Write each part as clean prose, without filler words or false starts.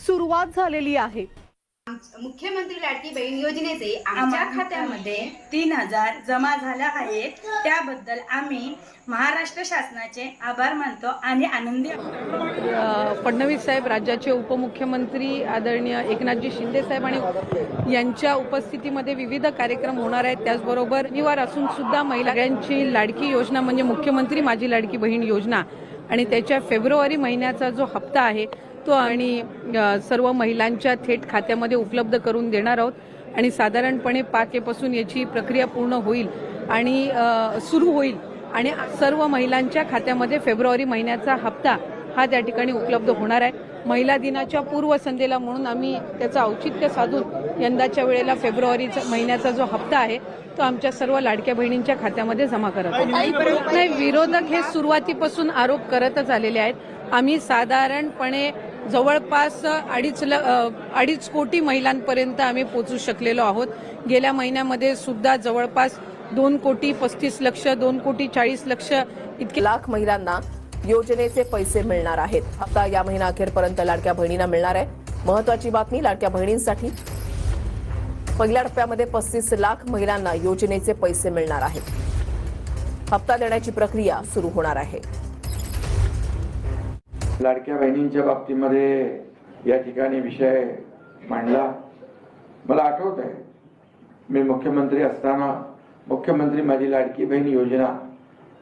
सुरुवात झालेली आहे। मुख्यमंत्री लाडकी बहीण योजनेचे आमच्या खात्यामध्ये 3000 जमा झाल्या आहेत। त्याबद्दल आम्ही महाराष्ट्र शासनाचे आभार मानतो आणि आनंदी आहोत। फडणवीस साहेब, राज्याचे उपमुख्यमंत्री आदरणीय एकनाथजी शिंदे साहेब आणि यांच्या उपस्थितीमध्ये विविध कार्यक्रम होणार आहेत। त्याचबरोबर शनिवार असून सुद्धा महिलांची लाडकी योजना म्हणजे मुख्यमंत्री माझी लाडकी बहीण योजना आणि त्याच्या फेब्रुवारी महिन्याचा जो हप्ता आहे तो आणि सर्व महिलांच्या थेट खात्यामध्ये उपलब्ध करून देणार आहोत आणि साधारणपणे 5 एप्रिलपासून याची प्रक्रिया पूर्ण होईल आणि सुरू होईल आणि सर्व महिलांच्या खात्यामध्ये फेब्रुवारी महिन्याचा हप्ता हा त्या ठिकाणी उपलब्ध होणार आहे। महिला दिनाच्या पूर्वसंध्येला म्हणून आम्ही त्याचं औचित्य साधून यंदाच्या वेळेला फेब्रुवारीचा महिन्याचा जो हप्ता आहे तो आमच्या सर्व लाडक्या बहिणींच्या खात्यामध्ये जमा करत आहोत। नाही, विरोधक हे सुरुवातीपासून आरोप करतच आलेले आहेत। आम्ही साधारणपणे जवळपास 2.5 कोटी महिलांपर्यंत आम्ही पोहोचू शकलेलो आहोत। गेल्या महिन्यामध्ये सुद्धा जवळपास 2,35,00,000 2,40,00,000 इतके लाख महिलांना योजनेचे पैसे मिळणार आहेत। आता या महिना अखेरपर्यंत लाडक्या बहिणींना मिळणार आहे। महत्त्वाची बातमी लाडक्या बहिणींसाठी पहिल्या टप्प्यामध्ये 35 लाख महिलांना योजनेचे पैसे मिळणार आहेत। हप्ता देण्याची प्रक्रिया सुरू होणार आहे। लाडक्या बहिणींच्या बाबतीमध्ये या ठिकाणी विषय मांडला। मला आठवत आहे मी मुख्यमंत्री असताना मुख्यमंत्री माझी लाडकी बहीण योजना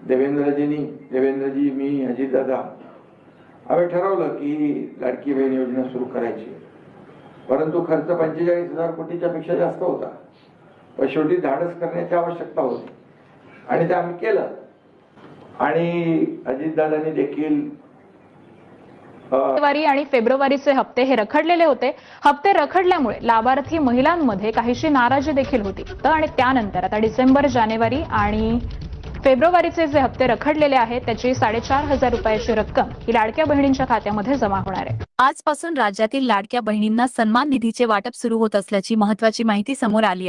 देवेंद्रजी मी अजितदादा आम्ही ठरवलं की लाडकी बहीण योजना सुरू करायची, परंतु खर्च 45,000 कोटीच्या पेक्षा जास्त होता। पण शेवटी धाडस करण्याची आवश्यकता होती आणि ते आम्ही केलं आणि अजितदादांनी देखील जानेवारी आणि फेब्रुवारीचे हप्ते हे रखडलेले होते। हप्ते रखडल्यामुळे लाभार्थी महिलांमध्ये काहीशी नाराजी देखील होती आणि त्यानंतर आता डिसेंबर, जानेवारी आणि फेब्रुवारीचे जे हप्ते रखडलेले आहेत त्याची 4,500 रुपयाची रक्कम ही लाडक्या बहिणींच्या खात्यामध्ये जमा होणार आहे। आजपासून राज्यातील लाडक्या बहिणींना सन्मान निधीचे वाटप सुरू होत असल्याची महत्त्वाची माहिती समोर आली आहे।